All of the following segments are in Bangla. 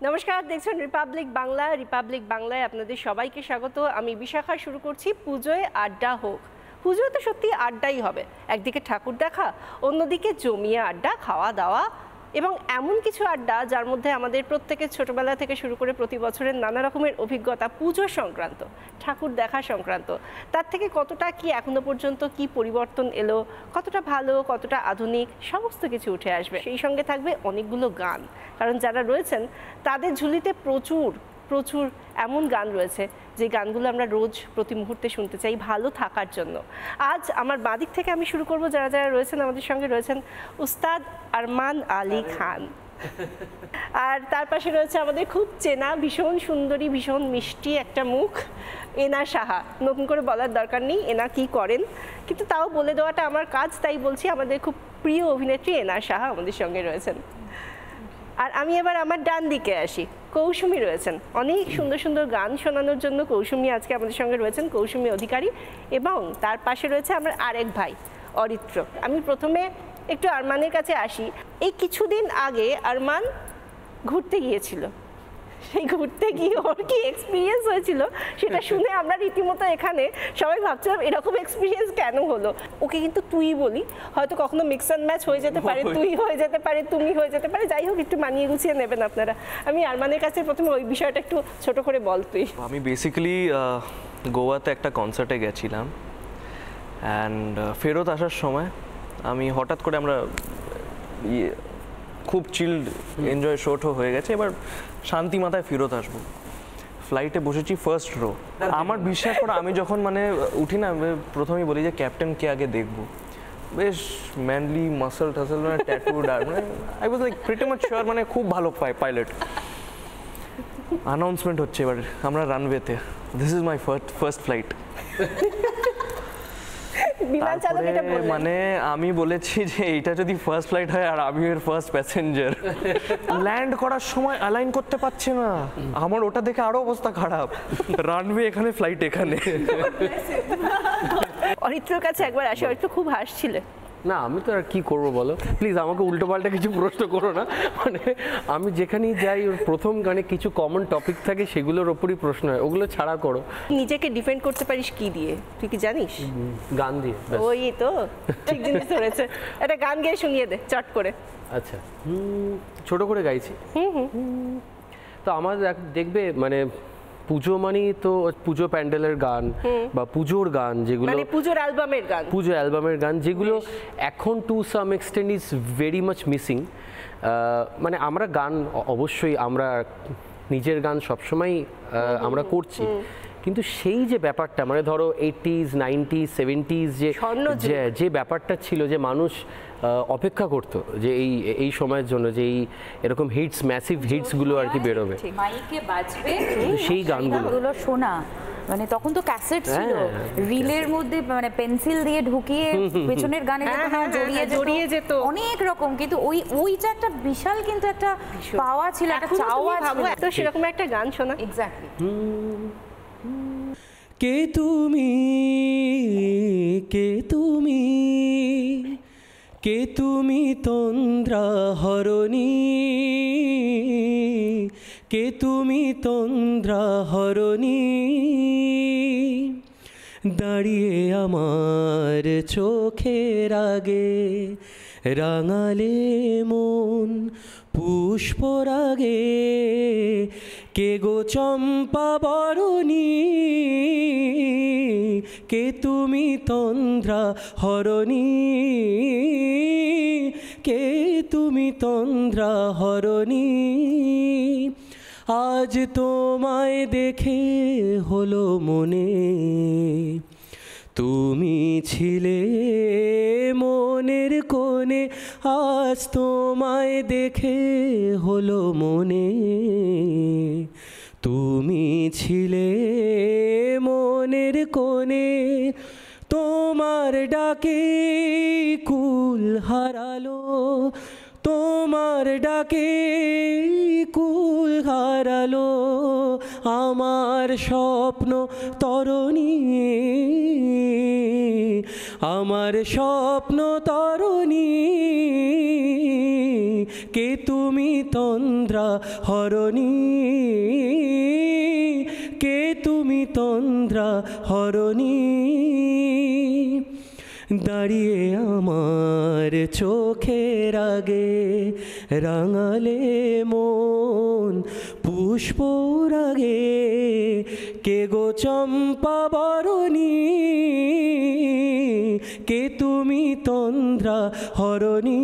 নমস্কার, দেখছেন রিপাবলিক বাংলা। রিপাবলিক বাংলায় আপনাদের সবাইকে স্বাগত। আমি বিশাখা শুরু করছি পুজোয় আড্ডা হোক। পুজোয় তো সত্যি আড্ডাই হবে, একদিকে ঠাকুর দেখা, অন্যদিকে জমিয়ে আড্ডা, খাওয়া দাওয়া এবং এমন কিছু আড্ডা যার মধ্যে আমাদের প্রত্যেকের ছোটবেলা থেকে শুরু করে প্রতি বছরের নানা রকমের অভিজ্ঞতা পুজো সংক্রান্ত, ঠাকুর দেখা সংক্রান্ত, তার থেকে কতটা কি এখনো পর্যন্ত কি পরিবর্তন এলো, কতটা ভালো কতটা আধুনিক, সমস্ত কিছু উঠে আসবে। সেই সঙ্গে থাকবে অনেকগুলো গান, কারণ যারা রয়েছেন তাদের ঝুলিতে প্রচুর প্রচুর এমন গান রয়েছে যে গানগুলো আমরা রোজ প্রতি মুহূর্তে শুনতে চাই ভালো থাকার জন্য। আজ আমার বাদিক থেকে আমি শুরু করব, যারা যারা রয়েছেন আমাদের সঙ্গে রয়েছেন উস্তাদ আরমান আলী খান, আর তার পাশে রয়েছে আমাদের খুব চেনা ভীষণ সুন্দরী ভীষণ মিষ্টি একটা মুখ এনা সাহা। নতুন করে বলার দরকার নেই এনা কি করেন, কিন্তু তাও বলে দেওয়াটা আমার কাজ, তাই বলছি। আমাদের খুব প্রিয় অভিনেত্রী এনা সাহা আমাদের সঙ্গে রয়েছেন। আর আমি এবার আমার ডান দিকে আসি, কৌসুমী রয়েছেন। অনেক সুন্দর সুন্দর গান শোনানোর জন্য কৌসুমী আজকে আমাদের সঙ্গে রয়েছেন, কৌসুমী অধিকারী। এবং তার পাশে রয়েছে আমার আরেক ভাই অরিত্র। আমি প্রথমে একটু আরমানের কাছে আসি। এই কিছুদিন আগে আরমান ঘুরতে গিয়েছিল, সেই ঘুরতে গিয়ে ওর কি এক্সপিরিয়েন্স হয়েছিল সেটা শুনে আমরা রীতিমতো এখানে সবাই ভাবছিলাম এরকম এক্সপিরিয়েন্স কেন হলো। ওকে কিন্তু তুই বলি, হয়তো কখনো মিক্স অ্যান্ড ম্যাচ হয়ে যেতে পারে, তুই হয়ে যেতে পারে, তুমি হয়ে যেতে পারে, যাই হোক একটু মানিয়ে গুছিয়ে নেবেন আপনারা। আমি আরমানের কাছে প্রথমে ওই বিষয়টা একটু ছোট করে বল তুই। আমি বেসিক্যালি গোয়াতে একটা কনসার্টে গেছিলাম, অ্যান্ড ফেরত আসার সময় আমি হঠাৎ করে আমরা খুব চিল্ড এনজয় শোটো হয়ে গেছে, এবার শান্তি মাথায় ফেরত আসবো। ফ্লাইটে বসেছি ফার্স্ট রো। আমার বিশ্বাস করে আমি যখন উঠি না, প্রথমেই বলি যে ক্যাপ্টেনকে আগে দেখবো। বেশ manly muscle tussle tattoo I was like pretty much sure খুব ভালো পাইলট। অ্যানাউন্সমেন্ট হচ্ছে এবার আমরা রানওয়েতে, this is my first flight. আমি বলেছি যে এইটা যদি ফার্স্ট ফ্লাইট হয় আর আমি এর ফার্স্ট প্যাসেঞ্জার। ল্যান্ড করার সময় অ্যালাইন করতে পারছে না, আমার ওটা দেখে আরো অবস্থা খারাপ। রানওয়ে এখানে, ফ্লাইট এখানে। অরিত্রর কাছে একবার আসি, অরিত্র খুব হাসছিলে। না, আমি তো আর কি করবো বলো, প্লিজ আমাকে উল্টোপাল্টা কিছু প্রশ্ন করো না। আমি যেখানেই যাই ওর প্রথম গানে কিছু কমন টপিক থাকে, সেগুলোর ওপরই প্রশ্ন হয়, ওগুলো ছাড়া করো। নিজেকে ডিফেন্ড করতে পারিস কি দিয়ে, তুই কি জানিস? গান দিয়ে। ওই তো ঠিক জিনিস ধরেছে, একটা গান গেয়ে শুনিয়ে দে চট করে। আচ্ছা, ছোট করে গাইছি। তো আমার দেখবে পুজো মানেই তো পুজো প্যান্ডেলের গান বা পুজোর গান, যেগুলো পুজোর অ্যালবামের গান, পুজো অ্যালবামের গান, যেগুলো এখন to some extent is very much missing. আমরা গান অবশ্যই আমরা নিজের গান সবসময় আমরা করছি, কিন্তু সেই যে ব্যাপারটা ধরো 80s 90s 70s যে ব্যাপারটা ছিল, যে মানুষ অপেক্ষা করতো যে এই সময়ের জন্য যে এরকম হিটস, ম্যাসিভ হিটসগুলো আর কি বেরোবে, মাইকে বাজবে, সেই গানগুলো শোনা। তখন তো ক্যাসেট ছিল, রিলের মধ্যে পেন্সিল দিয়ে ঢুকিয়ে পেছনের গানে জড়িয়ে যেত অনেক রকম, কিন্তু ওইটা একটা বিশাল কিন্তু একটা পাওয়া ছিল, একটা চাওয়া ছিল। তো সেরকম একটা গান শোনা। এক্স্যাক্টলি। কে তুমি, কে তুমি, কে তুমি তন্দ্রা হরণী, কে তুমি তন্দ্রা হরণী, দাঁড়িয়ে আমার চোখের আগে রাঙালে মন পুষ্পরাগে, কে গো চম্পা বরণী, কে তুমি তন্দ্রা হরণী, কে তুমি তন্দ্রা হরণী, আজ তোমায় দেখে হলো মনে, তুমি ছিলে মনের কোণে, আজ তোমায় দেখে হলো মনে, তুমি ছিলে মনের কোণে, তোমার ডাকে কুল হারালো, তোমার ডাকে কুল হারালো আমার স্বপ্ন তরণী, আমার স্বপ্ন তরণী, কে তুমি তন্দ্রা হরণী, কে তুমি তন্দ্রা হরণী, দাঁড়িয়ে আমার চোখের আগে রাঙালে মন পুষ্পর আগে, কে গো চম্পা বরণী, কে তুমি তন্দ্রা হরণী,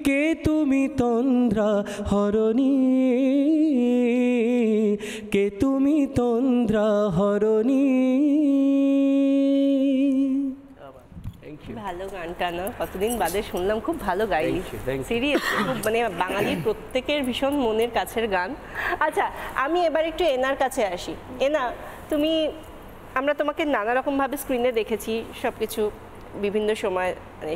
কে তুমি তন্দ্রা হরণী, কে তুমি তন্দ্রা হরণী। ভালো গানটা না, কতদিন বাদে শুনলাম, খুব ভালো গাইলি সিরিয়াসলি, খুব মানে বাঙালির প্রত্যেকের ভীষণ মনের কাছের গান। আচ্ছা আমি এবার একটু এনার কাছে আসি। এনা তুমি, আমরা তোমাকে নানা রকমভাবে স্ক্রিনে দেখেছি সব কিছু বিভিন্ন সময়, মানে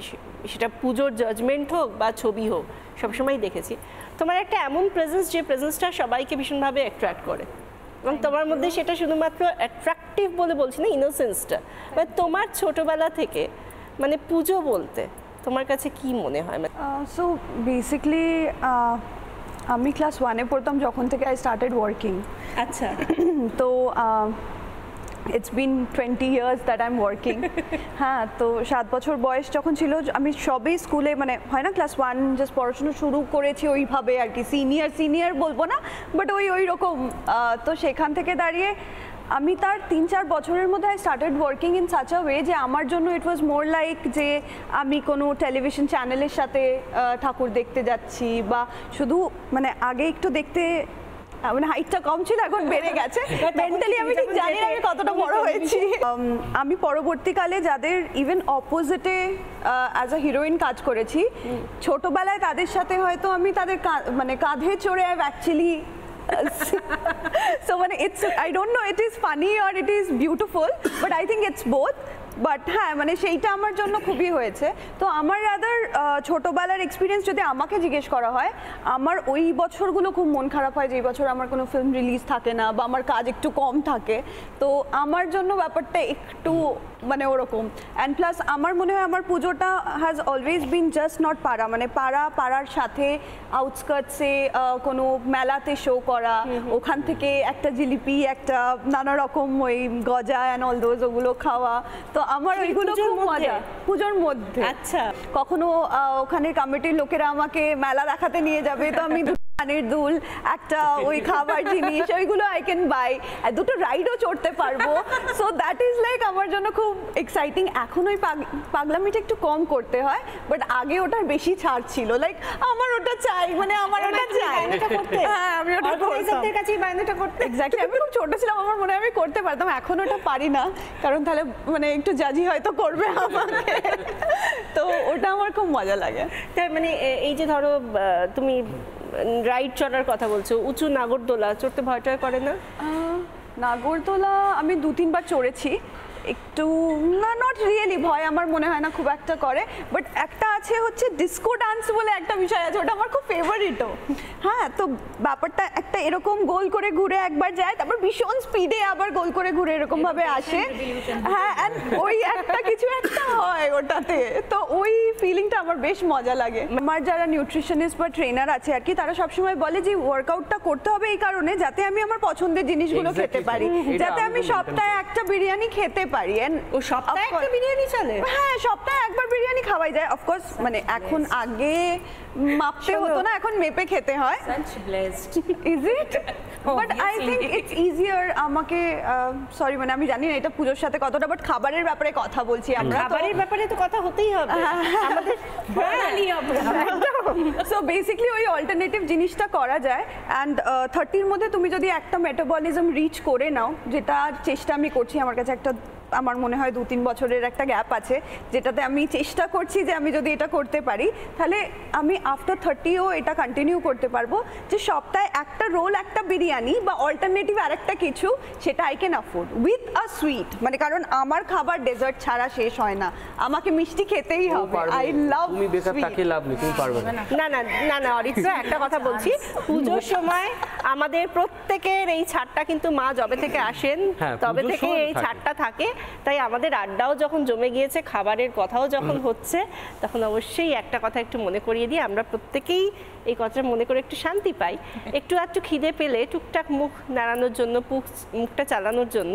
সেটা পুজোর জাজমেন্ট হোক বা ছবি হোক সবসময় দেখেছি তোমার একটা এমন প্রেজেন্স, যে প্রেজেন্সটা সবাইকে ভীষণভাবে অ্যাট্রাক্ট করে, এবং তোমার মধ্যে সেটা শুধুমাত্র অ্যাট্রাকটিভ বলে বলছি না, ইনোসেন্সটা, মানে তোমার ছোটবেলা থেকে মানে পুজো বলতে তোমার কাছে কি মনে হয়? সো বেসিক্যালি আমি ক্লাস 1-এ পড়তাম যখন থেকে আই স্টার্টেড ওয়ার্কিং। আচ্ছা। তো it's been 20 years that I am working. হ্যাঁ, তো 7 বছর বয়স যখন ছিল আমি সবেই স্কুলে, মানে হয় না ক্লাস 1 জাস্ট পড়াশুনো শুরু করেছি ওইভাবে আর কি, সিনিয়র বলবো না, বাট ওই রকম। তো সেখান থেকে দাঁড়িয়ে আমি তার 3-4 বছরের মধ্যে I started working in such a way যে আমার জন্য ইট ওয়াজ মোর লাইক যে আমি কোনো টেলিভিশন চ্যানেলের সাথে ঠাকুর দেখতে যাচ্ছি, বা শুধু মানে আগে একটু দেখতে মানে হাইটটা কম ছিল, এখন বেড়ে গেছে। মেন্টালি আমি ঠিক জানি না আমি কতটা বড় হয়েছি। আমি পরবর্তীকালে যাদের ইভেন অপোজিটে অ্যাজ আ হিরোইন কাজ করেছি, ছোটবেলায় তাদের সাথে হয়তো আমি তাদের মানে কাঁধে চড়ে actually so when it's, I don't know, it is funny or it is beautiful, but I think it's both. But হ্যাঁ, মানে সেইটা আমার জন্য খুবই হয়েছে। তো আমার রাদার ছোটোবেলার এক্সপিরিয়েন্স যদি আমাকে জিজ্ঞেস করা হয়, আমার ওই বছরগুলো খুব মন খারাপ হয় যেই বছর আমার কোনো ফিল্ম রিলিজ থাকে না বা আমার কাজ একটু কম থাকে। তো আমার জন্য ব্যাপারটা একটু মানে ওরকম। অ্যান্ড প্লাস আমার মনে হয় আমার পুজোটা has always been just not পাড়া, মানে পাড়ার সাথে আউটস্কার্টসে কোনো মেলাতে শো করা, ওখান থেকে একটা জিলিপি, একটা নানা রকম ওই গজা অ্যান্ড অল দোজ, ওগুলো খাওয়া। তো আমার ওইগুলো খুব মজা পুজোর মধ্যে। আচ্ছা, কখনো ওখানে কমিটির লোকেরা আমাকে মেলা দেখাতে নিয়ে যাবে, তো আমি কানের দুল, একটা ওই খাবার জিনিস, ওইগুলো আই ক্যান বাই, আর দুটো রাইডও চড়তে পারবো। সো দ্যাট ইজ লাইক আমার জন্য খুব এক্সাইটিং। এখন ওই পাগলামিটা একটু কম করতে হয়, বাট আগে ওটার বেশি ছাড় ছিল, লাইক আমার ওটা চাই, মানে আমার ওটা চাই। হ্যাঁ, আমি ওটা করতাম, এক্স্যাক্টলি। আমি খুব ছোট ছিলাম, আমার মনে হয় আমি করতে পারতাম, এখন ওটা পারি না, কারণ তাহলে মানে একটু জাজি হয়তো করবে আমাকে। তো ওটা আমার খুব মজা লাগে। তাই মানে এই যে ধরো তুমি রাইড চড়ার কথা বলছো, উঁচু নাগরদোলা চড়তে ভয়টা করে না? নাগরদোলা আমি 2-3 বার চড়েছি, একটু না, নট রিয়েলি ভয় আমার মনে হয় না খুব একটা করে। বাট একটা আছে হচ্ছে ডিস্কো ডান্স বলে একটা বিষয় আছে, ওটা আমার খুব ফেভারিটও। হ্যাঁ, তো ব্যাপারটা একটা এরকম গোল করে ঘুরে একবার যায়, তারপর ভীষণ স্পিডে আবার গোল করে ঘুরে এরকম ভাবে আসে। হ্যাঁ, অ্যান্ড ওই একটা কিছু একটা হয় ওটাতে, তো ওই ফিলিংটা আমার বেশ মজা লাগে। আমার যারা নিউট্রিশনিস্ট বা ট্রেনার আছে আর কি, তারা সবসময় বলে যে ওয়ার্কআউটটা করতে হবে এই কারণে যাতে আমি আমার পছন্দের জিনিসগুলো খেতে পারি, যাতে আমি সপ্তাহে একটা বিরিয়ানি খেতে পারি। ও সপ্তাহে একটা বিরিয়ানি চলে? হ্যাঁ, সপ্তাহে একবার বিরিয়ানি খাওয়াই যায়। অফকোর্স মানে এখন আগে মাপতে হতো না, এখন মেপে খেতে হয়। Is it? But I think it's easier. আমাকে সরি, মানে আমি জানি না এটা পুজোর সাথে কতটা, বাট খাবারের ব্যাপারে কথা বলছি আমরা, খাবারের ব্যাপারে তো কথা হতেই হবে আমাদের। সো বেসিক্যালি ওই অল্টারনেটিভ জিনিসটা করা যায়। অ্যান্ড 30-র মধ্যে তুমি যদি একটা মেটাবলিজম রিচ করে নাও, যেটা চেষ্টা আমি করছি, আমার কাছে একটা আমার মনে হয় 2-3 বছরের একটা গ্যাপ আছে, যেটাতে আমি চেষ্টা করছি যে আমি যদি এটা করতে পারি তাহলে আমি আফটার 30ও এটা কন্টিনিউ করতে পারবো, যে সপ্তাহে একটা রোল, একটা বিরিয়ানি বা অল্টারনেটিভ আরেকটা কিছু, সেটা I can afford with a sweet. মানে কারণ আমার খাবার ডেজার্ট ছাড়া শেষ হয় না, আমাকে মিষ্টি খেতেই হবে। আই লাভ তুমি বেকার তাকে লাভ নেই, তুমি পারবে না। না না না না অরিত্রা, একটা কথা বলছি, পুজোর সময় আমাদের প্রত্যেকের এই ছাড়টা কিন্তু মা যবে থেকে আসেন তবে থেকে এই ছাড়টা থাকে। তাই আমাদের আড্ডাও যখন জমে গিয়েছে, খাবারের কথাও যখন হচ্ছে, তখন অবশ্যই একটা কথা একটু মনে করিয়ে দিই, আমরা প্রত্যেকেই এই কথাটা মনে করে একটু শান্তি পাই। একটু খিদে পেলে টুকটাক মুখ নাড়ানোর জন্য, মুখটা চালানোর জন্য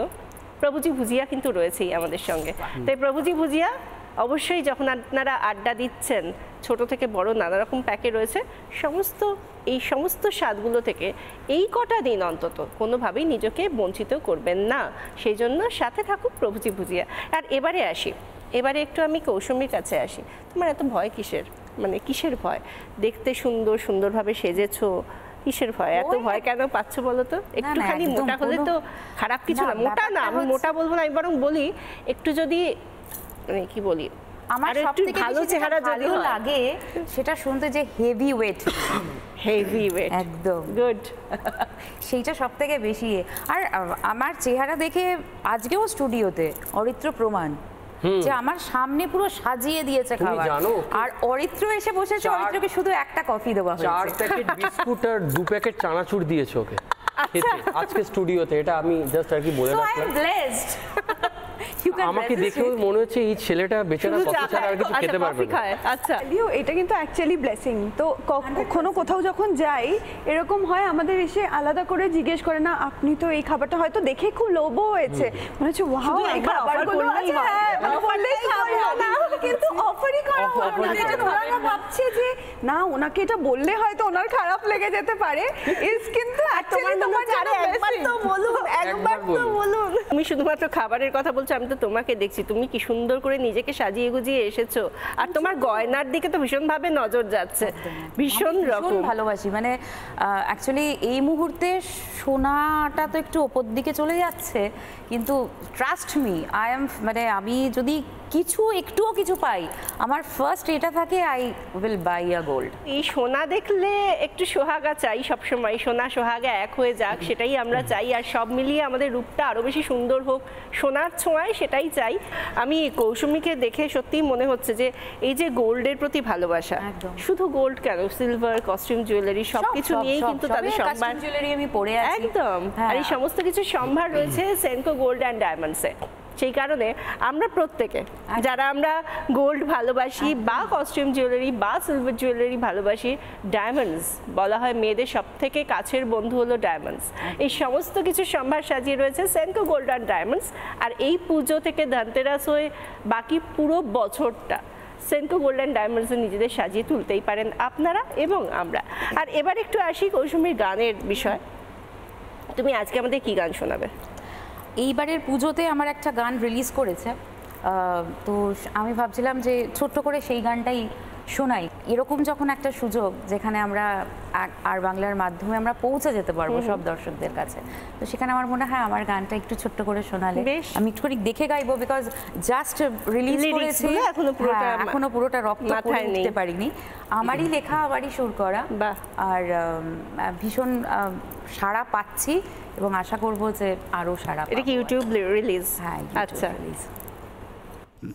প্রভুজি ভুজিয়া কিন্তু রয়েছেই আমাদের সঙ্গে। তাই প্রভুজি ভুজিয়া অবশ্যই যখন আপনারা আড্ডা দিচ্ছেন, ছোট থেকে বড় নানা রকম প্যাকে রয়েছে, সমস্ত স্বাদগুলো থেকে এই কটা দিন অন্তত কোনোভাবেই নিজেকে বঞ্চিত করবেন না। সেই জন্য সাথে থাকুক প্রভুজি ভুজিয়া। আর এবারে একটু আমি কৌসুমীর কাছে আসি। তোমার এত ভয় কিসের? মানে কিসের ভয়? দেখতে সুন্দরভাবে সেজেছো, কিসের ভয়? এত ভয় কেন পাচ্ছ বলো তো? একটুখানি মোটা হলে তো খারাপ কিছু না। মোটা না, আমি মোটা বলবো না, আমি বরং বলি একটু যদি মানে কি বলি, আমার সবথেকে ভালো চেহারা যদি লাগে সেটা শুনতে যে হেভি ওয়েট একদম গুড, সেইটা সবথেকে বেশি। আর আমার চেহারা দেখে আজকেও স্টুডিওতে অরিত্র প্রমাণ যে আমার সামনে পুরো সাজিয়ে দিয়েছে খাবার। আর অরিত্র এসে বসেছে, অরিত্রকে শুধু একটা কফি দেওয়া হয়েছে, 4 প্যাকেট বিস্কুট আর 2 প্যাকেট চানাচুর দিয়েছে ওকে আজকে স্টুডিওতে। এটা আমি জাস্ট আর কি বলে রাখলাম। আমাকে দেখেও মনে হচ্ছে এই ছেলেটা বেচারা কফি ছাড়া আর কিছু খেতে পারবে না। আচ্ছা, এটা কিন্তু অ্যাকচুয়ালি ব্লেসিং। তো কখনো কোথাও যখন যাই এরকম হয়, আমাদের এসে আলাদা করে জিজ্ঞেস করে না, আপনি তো এই খাবারটা হয়তো দেখে খুব লোভও হয়েছে, মনে হচ্ছে ওয়াও এই খাবারগুলো আছে, হ্যাঁ বললেই খাবো না, কিন্তু অফারই করা হলো না। যেটা ওনারা ভাবছে যে না, ওনাকে এটা বললে হয়তো ওনার খারাপ লেগে যেতে পারে, কিন্তু অ্যাকচুয়ালি তোমার একবার তো বলুন। তুমি শুধুমাত্র খাবারের কথা বলছো, আমি তো তোমাকে দেখছি, তুমি কি সুন্দর করে নিজেকে সাজিয়ে গুজিয়ে এসেছো। আর তোমার গয়নার দিকে তো ভীষণভাবে নজর যাচ্ছে, ভীষণ রকম ভালোবাসি। মানে অ্যাকচুয়ালি এই মুহূর্তে সোনাটা তো একটু ওপর দিকে চলে যাচ্ছে, কিন্তু ট্রাস্ট মি, মানে আমি যদি একটুও কিছু পাই, আমার ফার্স্ট এটা থাকে, I will buy a gold. এই সোনা দেখলে একটু সোহাগা চাই সবসময়, সোনা সোহাগা এক হয়ে যাক, সেটাই আমরা চাই। আর সব মিলিয়ে আমাদের রূপটা আরো বেশি সুন্দর হোক, সোনার ছোঁয়ায়, সেটাই চাই। আমি কৌসুমীকে দেখে সত্যিই মনে হচ্ছে যে এই যে গোল্ডের প্রতি ভালোবাসা, শুধু গোল্ড কেন, সিলভার, কস্টিউম জুয়েলারি সবকিছু নিয়েই কিন্তু তাদের সম্ভার, জুয়েলারি আমি পরে আছি একদম। আর এই সমস্ত কিছু সম্ভার রয়েছে সেনকো গোল্ড অ্যান্ড ডায়মন্ডসে। সেই কারণে আমরা প্রত্যেকে যারা আমরা গোল্ড ভালোবাসি বা কস্টিউম জুয়েলারি বা সিলভার জুয়েলারি ভালোবাসি, ডায়মন্ডস বলা হয় মেয়েদের সব থেকে কাছের বন্ধু হলো ডায়মন্ডস। এই সমস্ত কিছু সম্ভার সাজিয়ে রয়েছে সেনকো গোল্ড অ্যান্ড ডায়মন্ডস। আর এই পুজো থেকে ধনতেরাস হয়ে বাকি পুরো বছরটা সেনকো গোল্ড অ্যান্ড ডায়মন্ডসে নিজেদের সাজিয়ে তুলতেই পারেন আপনারা এবং আমরা। আর এবার একটু আসি কৌসুমীর গানের বিষয়। তুমি আজকে আমাদের কি গান শোনাবে? এইবারের পুজোতে আমার একটা গান রিলিজ করেছে, তো আমি ভাবছিলাম যে ছোট্ট করে সেই গানটাই শোনাই। এরকম যখন একটা সুযোগ যেখানে আমরা আর বাংলার মাধ্যমে আমরা পৌঁছে যেতে পারবো সব দর্শকদের কাছে, তো সেখানে আমার মনে হয় আমার গানটা একটু ছোট্ট করে শোনালে আমি একটু করে দেখে গাইবো, বিকজ জাস্ট রিলিজ করেছি, এখনো পুরোটা রপ্ত করে উঠতে পারিনি। আমারই লেখা, আমারই সুর করা, আর ভীষণ সাড়া পাচ্ছি এবং আশা করবো যে আরো সাড়া। এটা কি ইউটিউব রিলিজ? হ্যাঁ, আচ্ছা।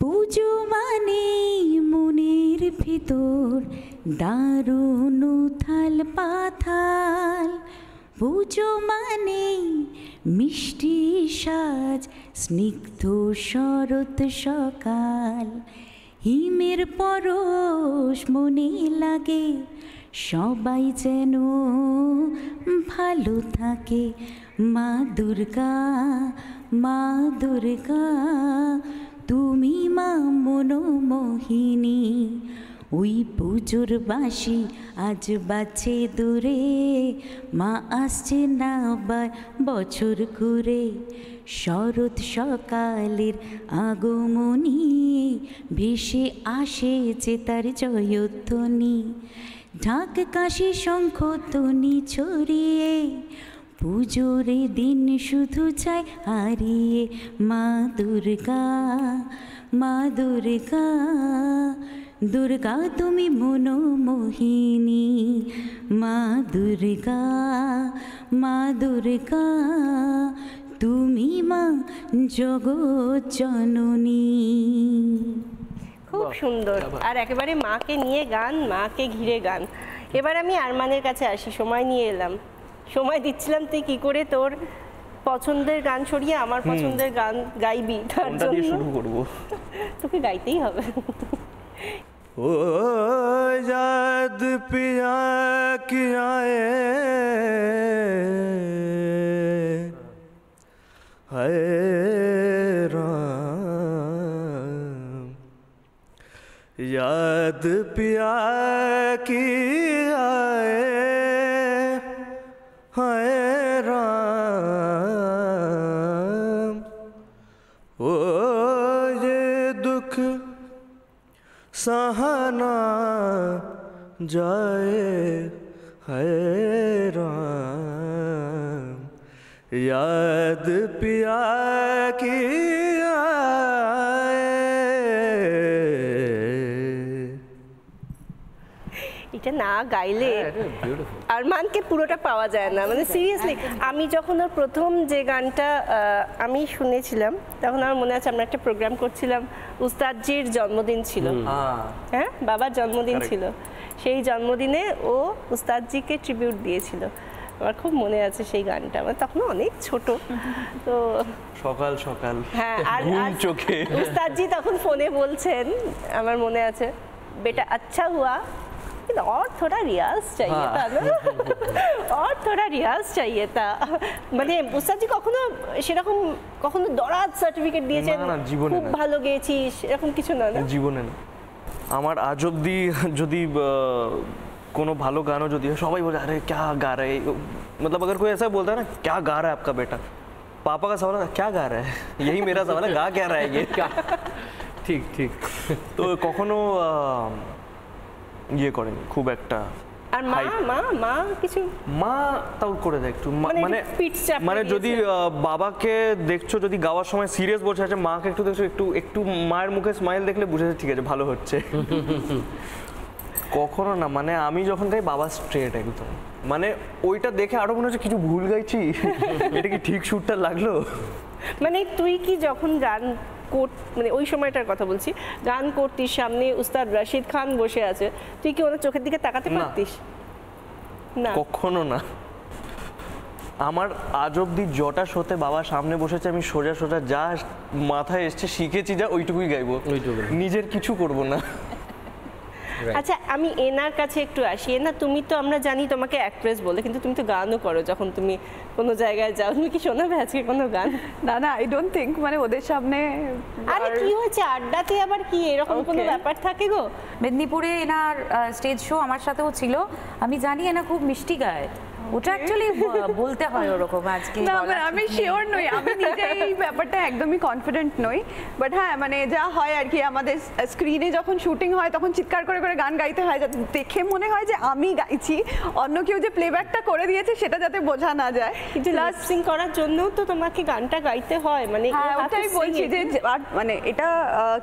পুজো মানে মনের ভিতর দারুণ উথাল পাথাল, পুজো মানে মিষ্টি সাজ, স্নিগ্ধ শরৎ সকাল, হিমের পরশ মনে লাগে, সবাই যেন ভালো থাকে। মা দুর্গা, মা দুর্গা, তুমি মা মনোমোহিনী, ওই পুজোর বাঁশি আজ বাজছে দূরে, মা আসছে না আবার বছর ঘুরে। শরৎ সকালের আগমনী ভেসে আসে যে তার জয়ধ্বনি, ঢাক কাশি শঙ্খ ধ্বনি ছড়িয়ে, পুজোর দিন শুধু চাই হারিয়ে। মা দুর্গা, মা দুর্গা, দুর্গা তুমি মনোমোহিনী, মা দুর্গা, মা দুর্গা, তুমি মা জগৎ জননী। খুব সুন্দর, আর একেবারে মাকে নিয়ে গান, মাকে ঘিরে গান। এবার আমি আরমানের কাছে আসি। সময় নিয়ে এলাম, সময় দিচ্ছিলাম, তুই কি করে তোর পছন্দের গান সরিয়ে আমার পছন্দের গান গাইবি, তার কোনটা দিয়ে জন্য শুরু করব? তোকে গাইতেই হবে। ओ याद पिया की आए हाय राम, याद पिया की आए हाय राम, ओ ये दुख सहाना जाए है राम, याद पिया की आए। এটা না গাইলে আরমানকে পুরোটা পাওয়া যায় না, মানে সিরিয়াসলি। আমি যখন ওর প্রথম যে গানটা আমি শুনেছিলাম, তখন আমার মনে আছে আমরা একটা প্রোগ্রাম করছিলাম, উস্তাদজির জন্মদিন ছিল, হ্যাঁ বাবার জন্মদিন ছিল। সেই জন্মদিনে ও উস্তাদজিকে ট্রিবিউট দিয়েছিল, আমার খুব মনে আছে সেই গানটা। মানে তখন অনেক ছোট, তো সকাল সকাল হ্যাঁ, আর চোখে উস্তাদজি তখন ফোনে বলছেন, আমার মনে আছে, বেটা আচ্ছা হুয়া और थोड़ा रियाज चाहिए था ना, और थोड़ा रियाज चाहिए था। মানে উস্তাদজি কখনো সেরকম কখনো দরাজ সার্টিফিকেট দিয়েছেন খুব ভালো গেয়েছিস এরকম কিছু না? জীবনে না। আমার আজ অব্দি যদি কোনো ভালো গানও যদি সবাই বলে আরে क्या गा रहा है, मतलब अगर कोई ऐसा बोलता है ना क्या गा रहा है आपका बेटा, पापा का सवाल है क्या गा रहा है, यही मेरा सवाल है गा क्या रहा है ये। ঠিক ঠিক। তো কখনো ইয়ে করেনি খুব একটা। আর মা মা মা কিছু মা তাও করে দেয় একটু, মানে যদি বাবাকে দেখছো যদি গাওয়ার সময় সিরিয়াস বসে আছে, মাকে একটু দেখছো, একটু একটু মায়ের মুখে স্মাইল দেখলে বুঝে ঠিক আছে ভালো হচ্ছে। কখনো না, মানে আমি যখন গাই বাবা স্ট্রেট একদম, মানে ওইটা দেখে আরো মনে হচ্ছে কিছু ভুল গাইছি, এটা কি ঠিক সুরটা লাগলো। মানে তুই কি যখন গান মানে ওই সময়টার কথা বলছি, গান করতিস, সামনে উস্তাদ রাশিদ খান বসে আছে, তুই কি ওনার চোখের দিকে তাকাতে পারতিস? না, কখনো না। আমার আজ অব্দি জটা শোতে বাবা সামনে বসেছে, আমি সোজা সোজা যা মাথায় এসছে শিখেছি যা ওইটুকুই গাইবো, নিজের কিছু করব না। আচ্ছা, আমি এনার কাছে একটু আসি। এনা, তুমি তো আমরা জানি তোমাকে অ্যাক্ট্রেস বলে, কিন্তু তুমি তো গানও করো যখন তুমি কোনো জায়গায় যাও। তুমি কি শোনাবে আজকে কোনো গান? না না, আই ডোন্ট থিঙ্ক, মানে ওদের সামনে। আরে কি হয়েছে, আড্ডাতে আবার কি এরকম কোনো ব্যাপার থাকে গো? মেদিনীপুরে এনার স্টেজ শো আমার সাথেও ছিল, আমি জানি এনা খুব মিষ্টি গায়, ওটা অ্যাকচুয়ালি বলতে হয় ওরকম। আজকে না, আমি শিওর নই, আমি নিজে এই ব্যাপারটা একদমই কনফিডেন্ট নই, বাট হ্যাঁ মানে যা হয় আর কি, আমাদের স্ক্রিনে যখন শুটিং হয় তখন চিৎকার করে করে গান গাইতে হয়, যাতে দেখে মনে হয় যে আমি গাইছি, অন্য কেউ যে প্লেব্যাকটা করে দিয়েছে সেটা যাতে বোঝা না যায়। কিন্তু লাইভ সিং করার জন্যও তো তোমাকে গানটা গাইতে হয়, মানে ওটাই বলছি যে মানে এটা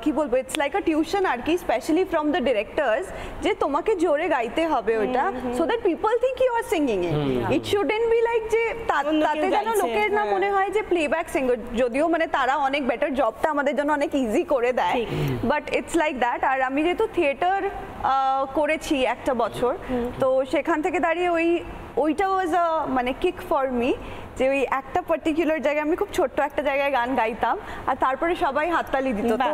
কি বলবো, ইটস লাইক আ টিউশন আর কি, স্পেশালি ফ্রম দ্য ডিরেক্টরস, যে তোমাকে জোরে গাইতে হবে ওটা, so that people think you are singing it. It shouldn't be like যে তাতে যেন লোকের না মনে হয় যে প্লেব্যাক সিঙ্গার, যদিও মানে তারা অনেক বেটার জবটা আমাদের জন্য অনেক ইজি করে দেয়, বাট ইটস লাইক দ্যাট। আর আমি যেহেতু থিয়েটার করেছি একটা বছর, তো সেখান থেকে দাঁড়িয়ে ওইটা ওয়াজ আ মানে কিক ফর মি, যে ওই একটা পার্টিকুলার জায়গায় আমি খুব ছোট্ট একটা জায়গায় গান গাইতাম আর তারপরে সবাই হাততালি দিত। তো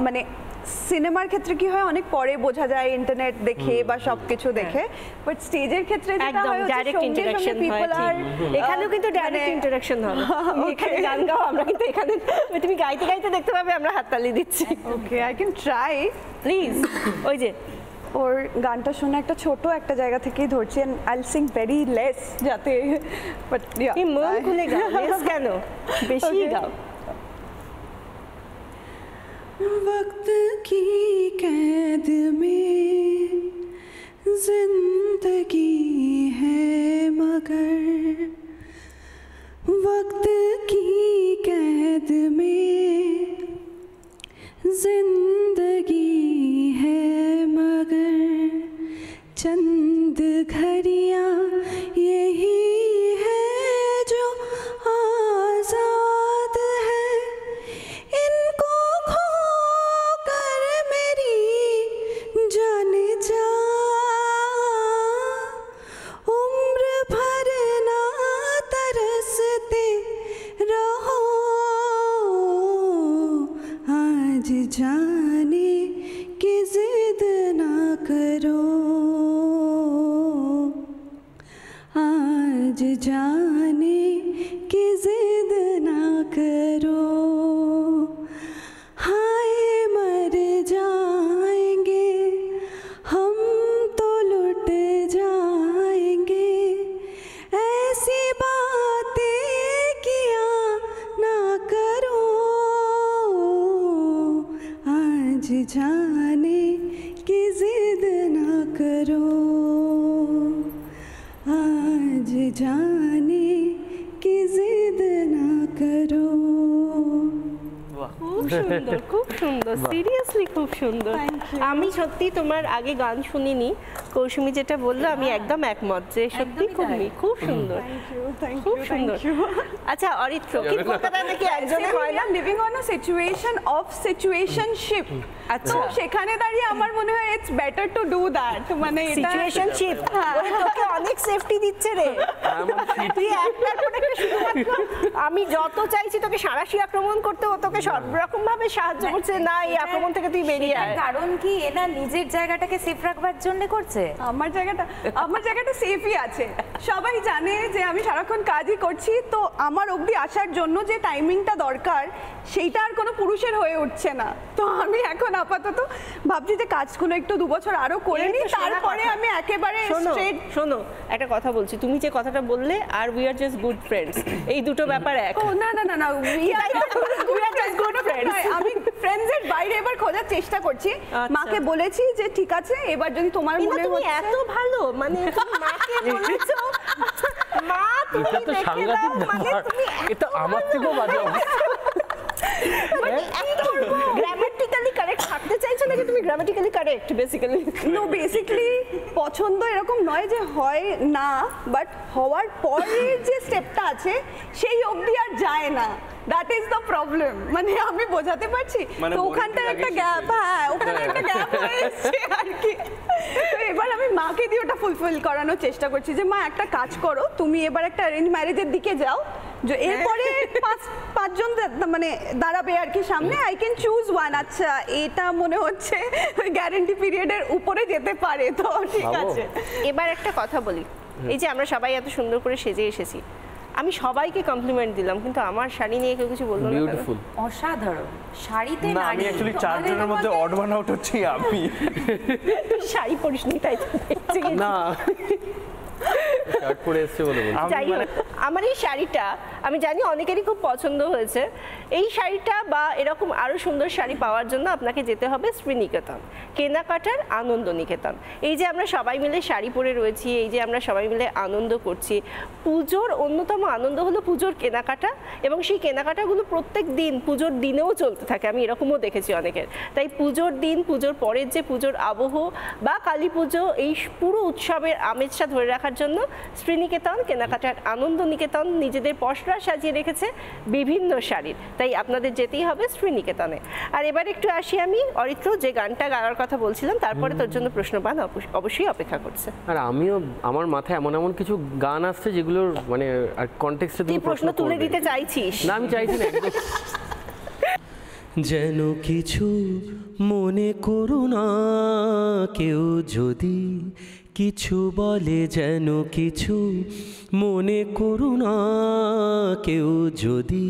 মানে সিনেমার ক্ষেত্রে কি হয়, অনেক পরে বোঝা যায় ইন্টারনেট দেখে বা সবকিছু দেখে, বাট স্টেজের ক্ষেত্রে যেটা হয় ডাইরেক্ট ইন্টারঅ্যাকশন হয়। এখানেও কিন্তু ডাইরেক্ট ইন্টারঅ্যাকশন হবে, এখানে গান গাও, আমরা কিন্তু এখানে তুমি গাইতে গাইতে দেখতে পাবে আমরা হাততালি দিচ্ছি। ওকে, আই ক্যান ট্রাই প্লিজ। ওই যে ওর গানটা শুনে একটা ছোট একটা জায়গা থেকেই ধরছি, and I will sing very less, যাতে বাট এই মন খুলে গাও, লেস কেন, বেশি গাও। वक्त की कैद में जिंदगी है, मगर वक्त की कैद में जिंदगी है, मगर चंद घड़ियां यही है जो आजाद है, इनको खोकर मेरी जान जा उम्र भर ना तरसते जाने कि जिद ना करो, आज जाने कि जिद ना करो, हाय मर जाएंगे हम तो लुट जाएंगे, ऐसी बातें किया ना करो, आज जाने की जिद ना करो, आज जाने की जिद ना करो। খুব সুন্দর, খুব সুন্দর, সিরিয়াসলি খুব সুন্দর। আমি সত্যি তোমার আগে গান শুনিনি, কৌসুমী যেটা বললো আমি একদম একমত যে সত্যি খুব সুন্দর, খুব সুন্দর। আচ্ছা অরিত্র, কি কলকাতায় নাকি একজনে হয় না living on a situation of situationship, আচ্ছা সেখানে দাঁড়িয়ে আমার মনে হয় it's better to do that, মানে সিচুয়েশনশিপ তোকে অনেক সেফটি দিচ্ছে রে, তুই একটার পর একটা শুধুমাত্র আমি যত চাইছি তোকে সাঁড়াশি আক্রমণ করতে, ও তোকে সব রকম ভাবে সাহায্য করছে, না এই আক্রমণ থেকে তুই বেরিয়ে আয়। কারণ কি এনা নিজের জায়গাটাকে সেফ রাখবার জন্য করছে? আমার জায়গাটা সেফই আছে, সবাই জানে যে আমি সারাক্ষণ কাজই করছি, তো আমার অবধি আসার জন্য যে টাইমিংটা দরকার সেইটা আর কোনো পুরুষের হয়ে উঠছে না, তো আমি এখন আপাতত ভাবছি যে কাজগুলো একটু 2 বছর আরো করে নিই, তারপরে আমি একেবারে স্ট্রেট। শোনো একটা কথা বলছি, তুমি যে কথাটা বললে আর we are just good friends, এই দুটো ব্যাপার এক। ও না না না না, we are just good friends. আমি ফ্রেন্ডসের বাইরে এবার খোঁজার চেষ্টা করছি, মাকে বলেছি যে ঠিক আছে এবার যদি তোমার মনে তুমি এত ভালো, মানে তুমি মাকে বলেছো, মা তুমি এটা তো সাংঘাতিক ব্যাপার, এটা আমার থেকেও বাজে অবস্থা। গ্রামাটিক্যালি কারেক্ট থাকতে চাইছো নাকি তুমি grammatically correct? Basically no, basically পছন্দ এরকম নয় যে হয় না, বাট হওয়ার পরে যে স্টেপটা আছে সেই অবধি আর যায় না, দ্যাট ইজ দ্য প্রবলেম। মানে আমি বোঝাতে পারছি তো ওখানটা একটা গ্যাপ, হ্যাঁ ওখানে একটা গ্যাপ হয়েছে আর কি। তো এবার আমি মাকে দিয়ে ওটা ফুলফিল করানোর চেষ্টা করছি যে মা একটা কাজ করো, তুমি এবার একটা অ্যারেঞ্জ ম্যারেজের দিকে যাও, যে এরপরে পাঁচজন মানে দাঁড়াবে আর কি সামনে, আই ক্যান চুজ ওয়ান। আচ্ছা এটা মনে হচ্ছে ওই গ্যারান্টি পিরিয়ডের উপরে যেতে পারে, তো ঠিক আছে। এবার একটা কথা বলি, এই যে আমরা সবাই এত সুন্দর করে সেজে এসেছি, আমি সবাইকে কমপ্লিমেন্ট দিলাম, কিন্তু আমার শাড়ি নিয়ে কেউ কিছু বললো না। বিউটিফুল, অসাধারণ শাড়িতে না, আমি অ্যাকচুয়ালি 4 জনের মধ্যে অড ওয়ান আউট হচ্ছি আমি। শাড়ি পরিসনি তাই না শার্ট পরে এসেছে বলে বলছি। যাই হোক, আমার এই শাড়িটা আমি জানি অনেকেরই খুব পছন্দ হয়েছে। এই শাড়িটা বা এরকম আরও সুন্দর শাড়ি পাওয়ার জন্য আপনাকে যেতে হবে শ্রীনিকেতন, কেনাকাটার আনন্দ নিকেতন। এই যে আমরা সবাই মিলে শাড়ি পরে রয়েছি, এই যে আমরা সবাই মিলে আনন্দ করছি, পুজোর অন্যতম আনন্দ হলো পুজোর কেনাকাটা, এবং সেই কেনাকাটাগুলো প্রত্যেক দিন পুজোর দিনেও চলতে থাকে, আমি এরকমও দেখেছি অনেকের। তাই পুজোর দিন, পুজোর পরের যে পুজোর আবহ বা কালী পুজো, এই পুরো উৎসবের আমেজটা ধরে রাখার জন্য শ্রীনিকেতন কেনাকাটার আনন্দ নিকেতন নিজেদের পসরা সাজিয়ে রেখেছে বিভিন্ন শাড়ির, তাই আপনাদের যেতেই হবে শ্রীনিকেতনে। আর এবার একটু আসি আমি অরিত্র, যে গানটা গাওয়ার কথা বলছিলাম, তারপরে তোর জন্য প্রশ্নবান অবশ্যই অপেক্ষা করছে। আর আমিও, আমার মাথায় এমন এমন কিছু গান আসছে যেগুলোর মানে আর কনটেক্সটে তুমি প্রশ্ন তুলে দিতে চাইছিস? না আমি চাইছি না একদম। যেন কিছু মনে করো না কেউ যদি কিছু বলে, যেন কিছু মনে করো না কেউ যদি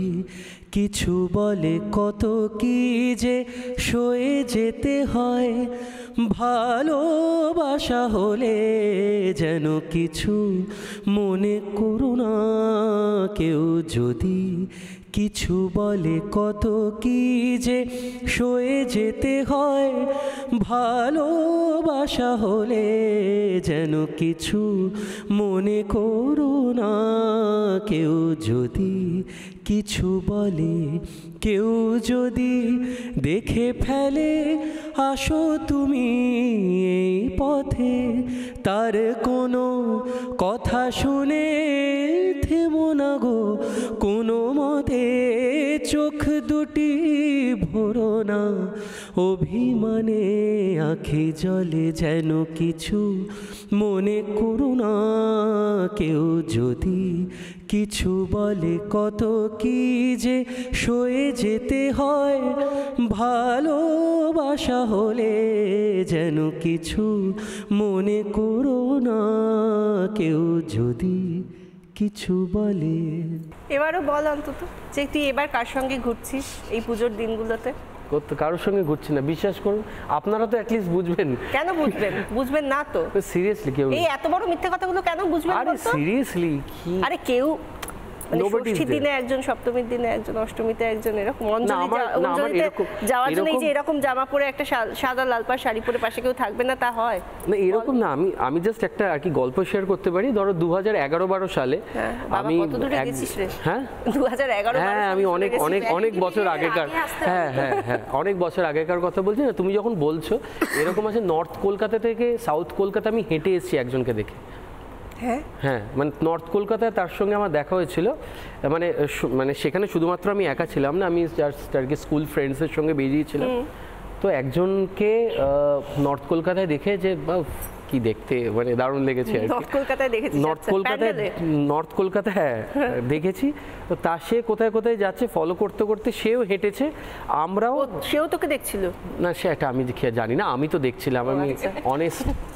কিছু বলে, কত কি যে সয়ে যেতে হয় ভালোবাসা হলে, যেন কিছু মনে করো না কেউ যদি কিছু বলে, কত কি যে সয়ে যেতে হয় ভালোবাসা হলে, যেন কিছু মনে করো না কেউ যদি কিছু বলে, কেউ যদি দেখে ফেলে আসো তুমি এই পথে, তার কোনো কথা শুনে থেমো না গো কোনো মতে, চোখ দুটি ভরো না অভিমানে আঁখি জলে যেন কিছু মনে করো না কেউ যদি কিছু বলে কত কি যে সয়ে যেতে হয় ভালোবাসা হলে যেন কিছু মনে করো না কেউ যদি কিছু বলে। এবারও বল অন্তত যে তুই এবার কার সঙ্গে ঘুরছিস এই পুজোর দিনগুলোতে? কারোর সঙ্গে ঘুরছি না, বিশ্বাস করুন। আপনারা তো অ্যাটলিস্ট বুঝবেন। কেন বুঝবেন? বুঝবেন না তো সিরিয়াসলি কেউ এই এত বড় মিথ্যে কথাগুলো কেন বুঝবেন? আরে সিরিয়াসলি কি, আরে কেউ মানে ষষ্ঠীর দিনে একজন, সপ্তমীর দিনে একজন, অষ্টমীতে একজন, এরকম অঞ্জলিতে যাওয়ার জন্য যে এরকম জামা পরে একটা সাদা লাল পাড় শাড়ি পরে পাশে কেউ থাকবে না তা হয় না? এরকম না, আমি জাস্ট একটা আর কি গল্প শেয়ার করতে পারি। ধরো 2011-12 সালে আমি হ্যাঁ 2011 হ্যাঁ আমি অনেক বছর আগেকার অনেক বছর আগেকার কথা বলছি না। তুমি যখন বলছো এরকম আছে, নর্থ কলকাতা থেকে সাউথ কলকাতা আমি হেঁটে এসেছি একজনকে দেখে। হ্যাঁ মানে নর্থ কলকাতায় তার সঙ্গে আমার দেখা হয়েছিল। মানে সেখানে শুধুমাত্র আমি একা ছিলাম না, আমি আর কি স্কুল ফ্রেন্ডসের সঙ্গে বেরিয়েছিলাম। তো একজনকে নর্থ কলকাতায় দেখে যে কি দেখতে মানে দারুণ লেগেছে। নর্থ কলকাতায় হ্যাঁ দেখেছি। তো তা সে কোথায় কোথায় যাচ্ছে ফলো করতে করতে সেও হেঁটেছে, আমরাও। সেও তোকে দেখছিল না? সেটা আমি জানি না, আমি তো দেখছিলাম। আমি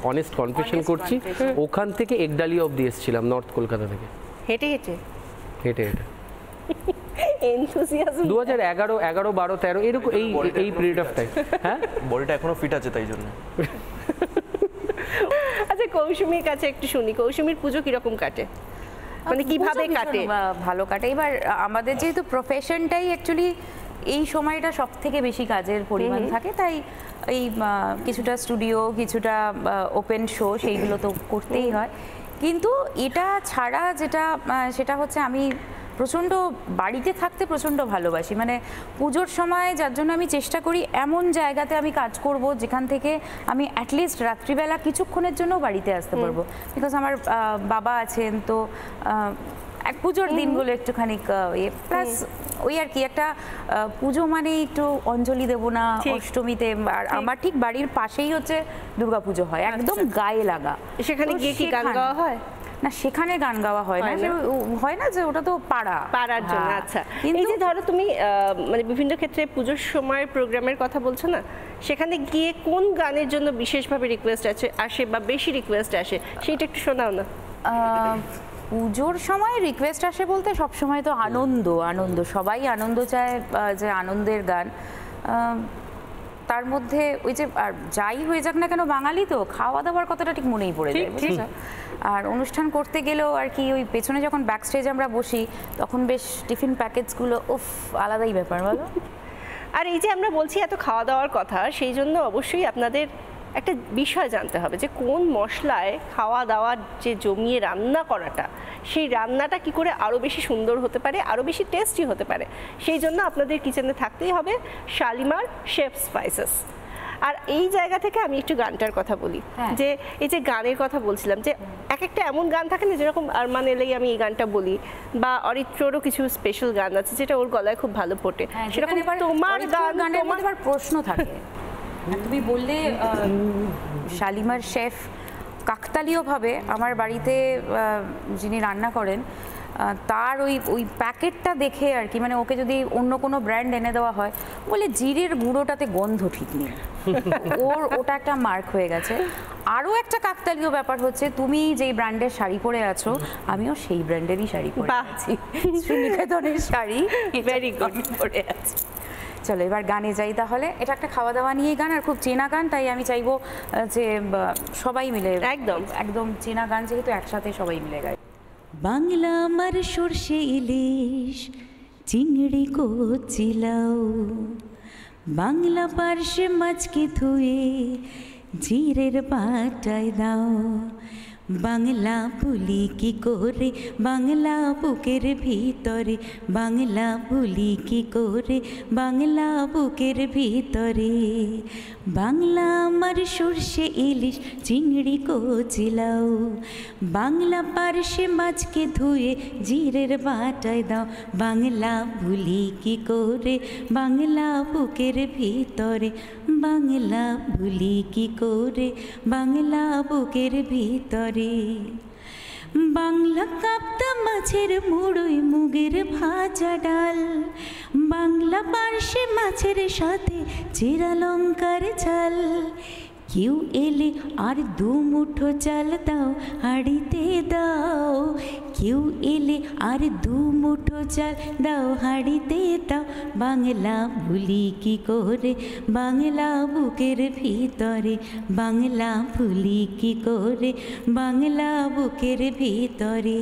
অনেস্ট কনফেশন করছি, ওখান থেকে একডালিয়া অবধি এসেছিলাম নর্থ কলকাতা থেকে হেঁটে হেঁটে 2011, 12, 13 এরকম এই পিরিয়ড অফ টাইম। হ্যাঁ বডিটা এখনো ফিট আছে তাই জন্য। আচ্ছা কৌসুমীর কাছে একটু শুনি, কৌসুমীর পুজো কিরকম কাটে, মানে কিভাবে কাটে? ভালো কাটে। এবার আমাদের যেহেতু প্রফেশনটাই অ্যাকচুয়ালি এই সময়টা সব থেকে বেশি কাজের পরিমাণ থাকে, তাই এই কিছুটা স্টুডিও, কিছুটা ওপেন শো, সেইগুলো তো করতেই হয়। কিন্তু এটা ছাড়া সেটা হচ্ছে আমি প্রচণ্ড বাড়িতে থাকতে প্রচণ্ড ভালোবাসি। মানে পুজোর সময় যার জন্য আমি চেষ্টা করি এমন জায়গাতে আমি কাজ করব যেখান থেকে আমি অ্যাটলিস্ট রাত্রিবেলা কিছুক্ষণের জন্য বাড়িতে আসতে পারবো। বিকজ আমার বাবা আছেন, তো এক পুজোর দিনগুলো একটুখানি প্লাস ওই আর কি একটা পুজো মানে একটু অঞ্জলি দেবো না অষ্টমীতে। আর আমার ঠিক বাড়ির পাশেই হচ্ছে দুর্গাপুজো হয়, একদম গায়ে লাগা। সেখানে গিয়ে কি গান গাওয়া হয়? না, সেখানে গান গাওয়া হয় না, হয় না যে ওটা তো পাড়ার জন্য। আচ্ছা, এই যে ধরো তুমি মানে বিভিন্ন ক্ষেত্রে পুজোর সময় প্রোগ্রামের কথা বলছো না, সেখানে গিয়ে কোন গানের জন্য বিশেষভাবে রিকোয়েস্ট আসে বা বেশি রিকোয়েস্ট আসে সেটা একটু শোনাও না। পুজোর সময় রিকোয়েস্ট আসে বলতে সব সময় তো আনন্দ সবাই আনন্দ চায়, যে আনন্দের গান। তার মধ্যে ওই যে আর যাই হয়ে যাক না কেন বাঙালি তো খাওয়া দাওয়ার কথাটা ঠিক মনেই পড়ে যায়, বুঝেছো? আর অনুষ্ঠান করতে গেলেও আর কি ওই পেছনে যখন ব্যাক স্টেজে আমরা বসি তখন বেশ টিফিন প্যাকেটসগুলো আলাদাই ব্যাপার, বলো। আর এই যে আমরা বলছি এত খাওয়া দাওয়ার কথা, সেই জন্য অবশ্যই আপনাদের একটা বিষয় জানতে হবে যে কোন মশলায় খাওয়া দাওয়ার যে জমিয়ে রান্না করাটা, সেই রান্নাটা কি করে আরও বেশি সুন্দর হতে পারে, আরও বেশি টেস্টি হতে পারে। সেই জন্য আপনাদের কিচেনে থাকতেই হবে শালিমার শেফ স্পাইসেস। আর এই জায়গা থেকে আমি একটু গানটার কথা বলি, যে এই যে গানের কথা বলছিলাম, যে এক একটা এমন গান থাকে না, যেরকম আরমান এলেই আমি এই গানটা বলি, বা অরিত্ররও কিছু স্পেশাল গান আছে যেটা ওর গলায় খুব ভালো ফোটে, সেরকম তোমার গানের মধ্যে আবার প্রশ্ন থাকে। তুমি বললে শালিমার শেফ, কাকতালীয়ভাবে আমার বাড়িতে যিনি রান্না করেন তার ওই প্যাকেটটা দেখে আর কি, মানে ওকে যদি অন্য কোনো ব্র্যান্ড এনে দেওয়া হয়, বলে জিরের গুঁড়োটাতে গন্ধ ঠিক নেই, ওটা একটা মার্ক হয়ে গেছে। আরও একটা কাকতালীয় ব্যাপার হচ্ছে, তুমি যেই ব্র্যান্ডের শাড়ি পরে আছো আমিও সেই ব্র্যান্ডেরই শাড়ি পরে আছি, শ্রীনিকেতনের শাড়ি, ভেরি গুড পরে আছি। চলো এবার গানে যাই তাহলে। এটা একটা খাওয়া দাওয়া নিয়ে গান, আর খুব চেনা গান, তাই আমি চাইবো যে সবাই মিলে একদম চেনা গান, যেহেতু একসাথে সবাই মিলে গাই। বাংলা আমার সর্ষে ইলিশ চিংড়ি কচিলাও, বাংলা পার্শ্বে মাছকে ধুয়ে জিরের বাটায় দাও, বাংলা ভুলি কি করে বাংলা বুকের ভিতরে বাংলা ভুলি কি করে বাংলা বুকের ভিতরে বাংলা আমার সর্ষে ইলিশ চিংড়ি কচিলাও বাংলা পার্শে মাছকে ধুয়ে জিরের বাটায় দাও বাংলা ভুলি কি করে বাংলা বুকের ভিতরে বাংলা ভুলি কি করে বাংলা বুকের ভিতরে বাংলা কাপ্তা মাছের মুড়োই মুগের ভাজা ডাল বাংলা পার্শে মাছের সাথে চিরা লঙ্কার ঝাল কেউ এলে আর দু মুঠো চাল দাও হাঁড়িতে দাও কেউ এলে আর দু মুঠো চাল দাও হাঁড়িতে দাও বাংলা ভুলি কি করে বাংলা বুকের ভিতরে বাংলা ভুলি কি করে বাংলা বুকের ভিতরে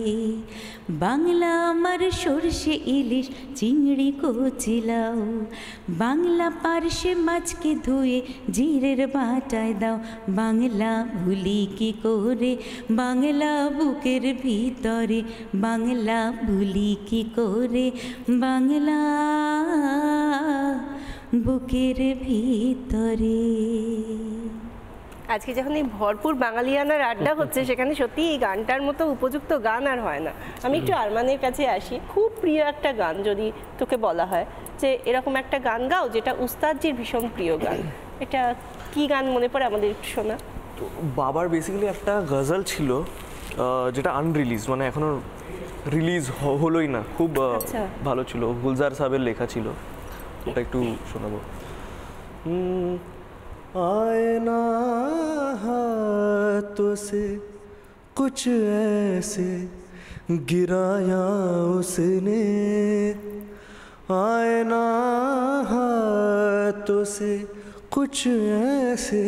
বাংলা আমার সর্ষে ইলিশ চিংড়ি কচিলাও বাংলা পার্শে মাছকে ধুয়ে জিরের বাটায় দাও বাংলা ভুলি কি করে বাংলা বুকের ভিতরে বাংলা ভুলি কি করে বাংলা বুকের ভিতরে। আজকে যখন এই ভরপুর বাঙালিয়ানার আড্ডা হচ্ছে সেখানে সত্যি এই গানটার মতো উপযুক্ত গান আর হয় না। আমি একটু আরমানের কাছে আসি। খুব প্রিয় একটা গান যদি তোকে বলা হয় যে এরকম একটা গান গাও যেটা উস্তাদজির ভীষণ প্রিয় গান, এটা কি গান মনে পড়ে আমাদের একটু শোনা? তো বাবার বেসিক্যালি একটা গজল ছিল যেটা আনরিলিজ, মানে এখনো রিলিজ হলোই না, খুব ভালো ছিল, গুলজার সাহেবের লেখা ছিল, ওটা একটু শোনাবো। आईना हाथों से कुछ ऐसे गिराया उसने, आईना हाथों से कुछ ऐसे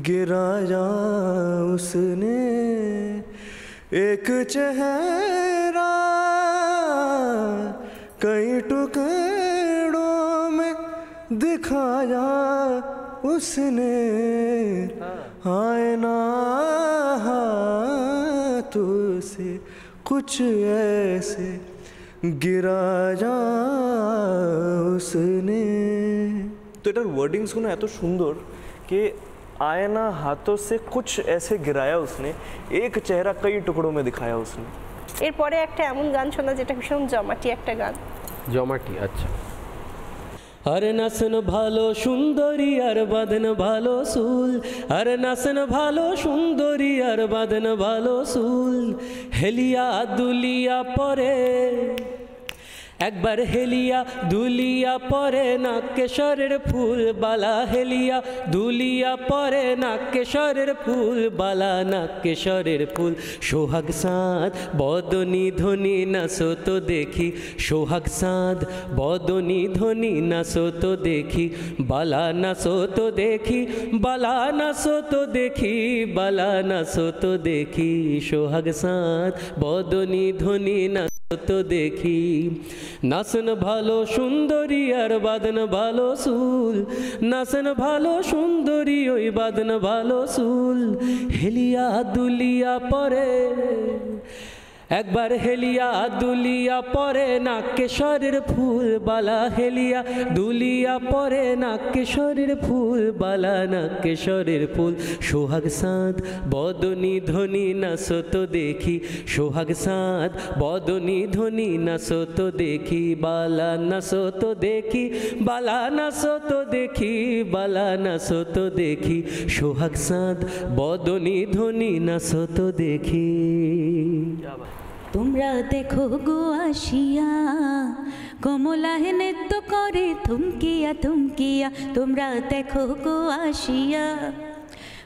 गिराया उसने, एक चेहरा कई टुकड़ों में दिखाया उसने, आईना हाथों से कुछ ऐसे गिराया उसने। তো এটার ওয়ার্ডিংসগুলো এত সুন্দর कि आईना हाथों से कुछ ऐसे गिराया उसने, एक चेहरा कई टुकड़ों में दिखाया उसने। এরপরে একটা এমন গান শোনা যেটা ভীষণ জমাটি একটা গান। জমাটি, আচ্ছা। আরে নাচন ভালো সুন্দরী আর বাঁধন ভালো চুল, আরে নাচন ভালো সুন্দরী আর বাঁধন ভালো চুল, হেলিয়া দুলিয়া পরে একবার হেলিয়া দুলিয়া পরে নাকেশ্বরের ফুল বালা, হেলিয়া দুলিয়া পরে নাকেশ্বরের ফুল বালা, নাকেশ্বরের ফুল। সোহাগ সাঁত বদনী ধ্বনি নাচো তো দেখি, সোহাগ সাঁত বদনী ধ্বনি নাচো তো দেখি, বালা নাচো তো দেখি, বালা নাচো তো দেখি, বালা নাচো তো দেখি, সোহাগ সাঁত বদনী ধ্বনি নাচো তো দেখি। নাচন ভালো সুন্দরী আর বাদন ভালো চুল, নাচন ভালো সুন্দরী ওই বাদন ভালো চুল, হেলিয়া দুলিয়া পরে একবার হেলিয়া দুলিয়া পরে নাকেশ্বরের ফুল বালা, হেলিয়া দুলিয়া পরে নাকেশ্বরের ফুল বালা, নাকেশ্বরের ফুল। সোহাগ সাঁত বদনী ধ্বনি নাচো তো দেখি, সোহাগ সাঁত বদনী ধ্বনি নাচো তো দেখি, বালা নাচো তো দেখি, বালা নাচো তো দেখি, বালা নাচো তো দেখি, সোহাগ সাঁত বদনী ধ্বনি নাচো তো দেখি। তোমরা দেখো গো আসিয়া কমলাহে নৃত্য করে থুমকিয়া থুমকিয়া, তোমরা দেখো গো আসিয়া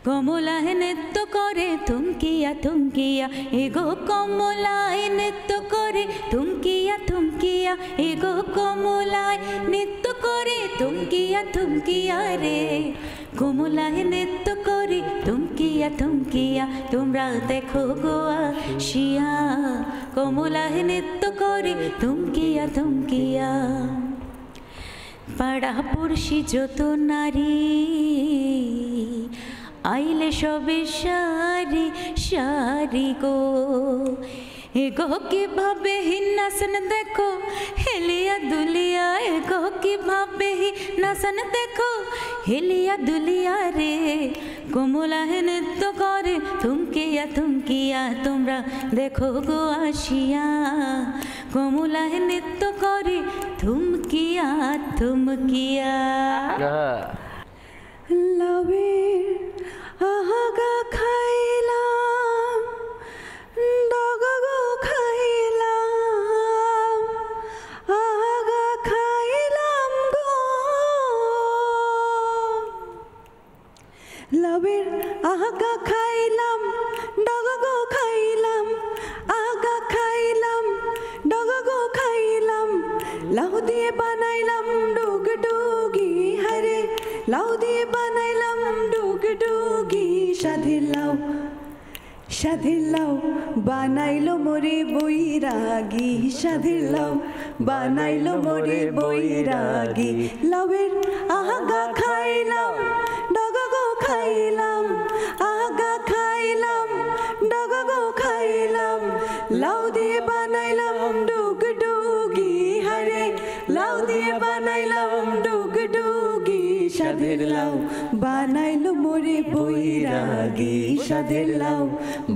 কমলাহে নৃত্য করে থুমকিয়া থুমকিয়া, এগো কমলায় নৃত্য করে থুমকিয়া থুমকিয়া, এগো কমলায় নৃত্য করে থুমকিয়া থুমকিয়া রে, কমলায় নৃত্য করে থুমকিয়া থুমকিয়া, তোমরা দেখো গো আসিয়া কমলায় নৃত্য করে থুমকিয়া থুমকিয়া। পাড়া পড়শি যত নারী আইলে সবে সারি সারি গো এগো কিভাবে নাচন দেখো হেলিয়া দুলিয়া এগো কিভাবে নাচন দেখো হেলিয়া দুলিয়া রে কমলা নৃত্য করে থুমকিয়া থুমকিয়া তোমরা দেখো গো আসিয়া কমলা নৃত্য করে থুমকিয়া থুমকিয়া লাভের আহাগা খাইলাম ডগা গো খাইলাম আহাগা খাইলাম গো লাভের আহাগা খাইলাম ডগা গো খাইলাম আহাগা খাইলাম ডগা গো খাইলাম লাউ দিয়ে বানাইলাম ডুগ ডুগি হরে লাউ দিয়ে বানাইলাম ডুগ ডুগি সাধের লাউ বানাইলো মোরে বৈরাগী সাধের লাউ বানাইলো মোরে বৈরাগী লাউয়ের আহাগা খাইলাম ডগা গো খাইলাম আহাগা খাইলাম ডগা গো খাইলাম লাউ দিয়ে বানাইলাম ডুগ ডুগি হরে লাউ দিয়ে বানাইলাম ডুগ ডুগি সাধের লাউ বানাইলো মোরে বৈরাগী সাধের লাউ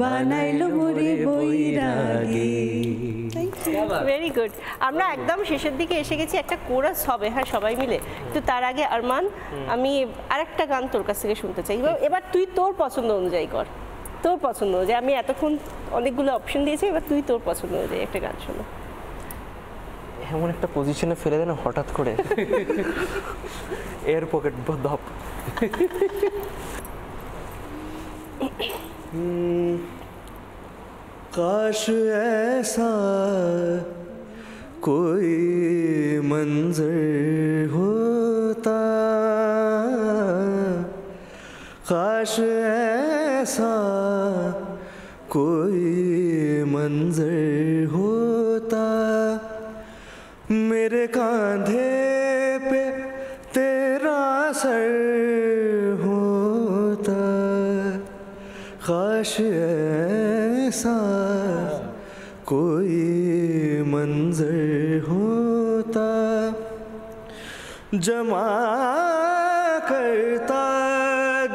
বানাইলো মোরে বৈরাগী। Very good. আমরা একদম শেষের দিকে এসে গেছি, একটা কোরাস হবে হ্যাঁ সবাই মিলে, কিন্তু তার আগে আরমান আমি আরেকটা গান তোর কাছ থেকে শুনতে চাই। এবার তুই তোর পছন্দ অনুযায়ী কর, তোর পছন্দ অনুযায়ী। আমি এতক্ষণ অনেকগুলো অপশন দিয়েছি, এবার তুই তোর পছন্দ অনুযায়ী একটা গান শোনো। এমন একটা পজিশনে ফেলে দেন হঠাৎ করে, এয়ার পকেট ধপ। काश ऐसा कोई मंजर होता, काश ऐसा कोई मंजर होता, मेरे कांधे पे तेरा सर होता, काश ऐसा कोई मंजर होता, जमा करता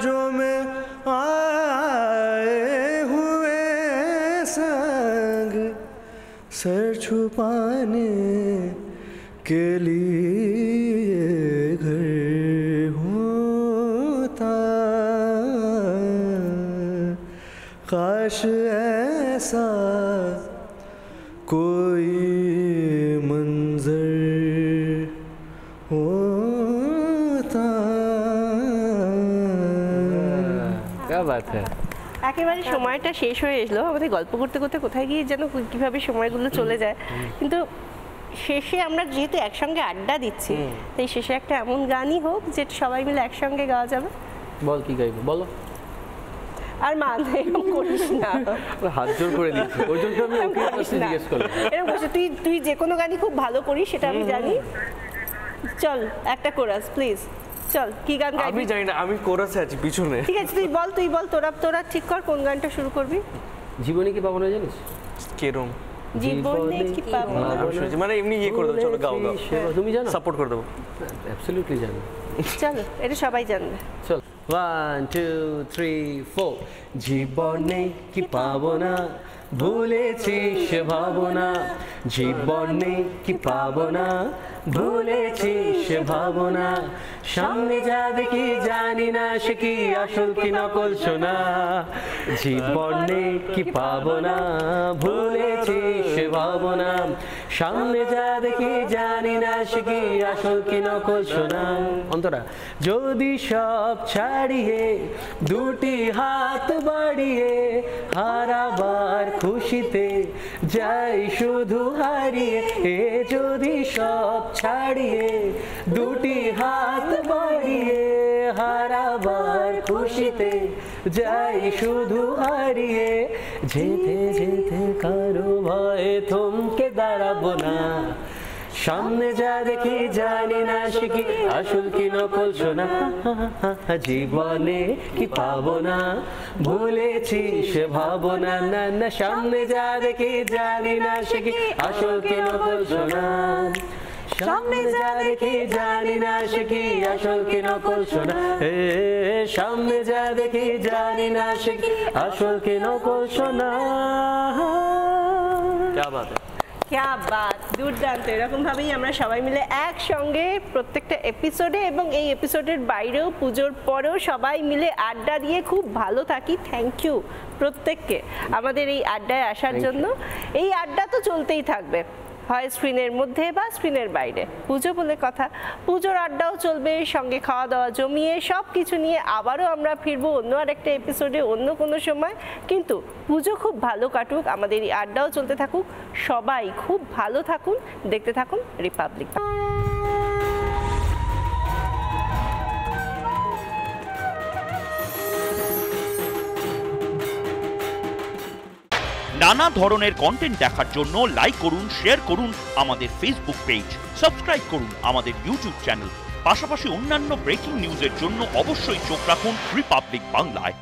जो मैं आए हुए संग, सर छुपाने के लिए घर होता, काश ऐसा कोई मंजर होता। क्या बात है। একেবারে সময়টা শেষ হয়ে এলো, আমাদের গল্প করতে করতে কোথায় গিয়ে যেন কিভাবে সময়গুলো চলে যায়। কিন্তু শেষে আমরা যেহেতু একসঙ্গে আড্ডা দিচ্ছি, তাই শেষে একটা এমন গানই হোক যেটা সবাই মিলে একসঙ্গে গাওয়া যাবে। বল কি গাইবো বলো। আর মান এরকম করিস না, হাত জোর করে দিচ্ছি, ওই জন্য আমি ওকে প্রশ্ন জিজ্ঞেস করলাম। এরকম বসে তুই যে কোনো গানই খুব ভালো করিস সেটা আমি জানি। চল একটা কোরাস প্লিজ, চল কি গান গাইবি? আমি জানি না, আমি কোরাসে আছি পিছনে। ঠিক আছে তুই বল তোরা ঠিক কর কোন গানটা শুরু করবি। জীবনে কি পাবো না জানিস? কেরম জীবনে কি পাবো না, মানে এমনি ইয়ে করে দেবো, চলো গাও গাও। তুমি জানো? সাপোর্ট করে দেবো। অ্যাবসলিউটলি জানো। চলো এটা সবাই জানবে। চল 1 2 3 4। জীবনে কি পাবো না ভুলেছি সে ভাবনা, জীবনে কি পাবো না ভুলেছি সে ভাবনা, সামনে যা দেখি জানি না সে কি আসল কি নকল শোনা, জীবনে কি পাবো না ভুলেছি সে ভাবনা, সামনে যা দেখি জানি না সে কি আসল কি নকল শোনা। অন্তরা যদি সব ছাড়িয়ে দুটি হাত বাড়িয়ে হারাবার খুশিতে যাই শুধু হারিয়ে, এ যদি সব ছাড়িয়ে দুটি হাত বাড়িয়ে হারাবার খুশিতে যাই শুধু হারিয়ে, যেতে যেতে কারো ভয়ে থমকে দাঁড়াবো না, সামনে যা দেখি জানি না সে কি আসল কি নকল সোনা জীবনে কি পাবো না ভুলেছি সে ভাবনা না না সামনে যা দেখি জানি না সে কি আসল কি নকল সোনা সামনে যা দেখি জানি না সে কি আসল কি নকল সোনা সামনে যা দেখি জানি না সে কি আসল কি নকল সোনা क्या बात দুর্দান্ত এরকম ভাবেই আমরা সবাই মিলে একসঙ্গে প্রত্যেকটা এপিসোডে এবং এই এপিসোডের বাইরেও পুজোর পরেও সবাই মিলে আড্ডা দিয়ে খুব ভালো থাকি থ্যাংক ইউ প্রত্যেককে আমাদের এই আড্ডায় আসার জন্য এই আড্ডা তো চলতেই থাকবে হয় স্ক্রিনের মধ্যে বা স্ক্রিনের বাইরে পুজো বলে কথা পুজোর আড্ডাও চলবে সঙ্গে খাওয়া দাওয়া জমিয়ে সব কিছু নিয়ে আবারও আমরা ফিরবো অন্য আরেকটা এপিসোডে অন্য কোনো সময় কিন্তু পুজো খুব ভালো কাটুক আমাদের এই আড্ডাও চলতে থাকুক সবাই খুব ভালো থাকুন দেখতে থাকুন রিপাবলিক নানা ধরনের কন্টেন্ট দেখার জন্য লাইক করুন শেয়ার করুন আমাদের ফেসবুক পেজ সাবস্ক্রাইব করুন আমাদের ইউটিউব চ্যানেল পাশাপাশি অন্যান্য ব্রেকিং নিউজের জন্য অবশ্যই চোখ রাখুন রিপাবলিক বাংলায়।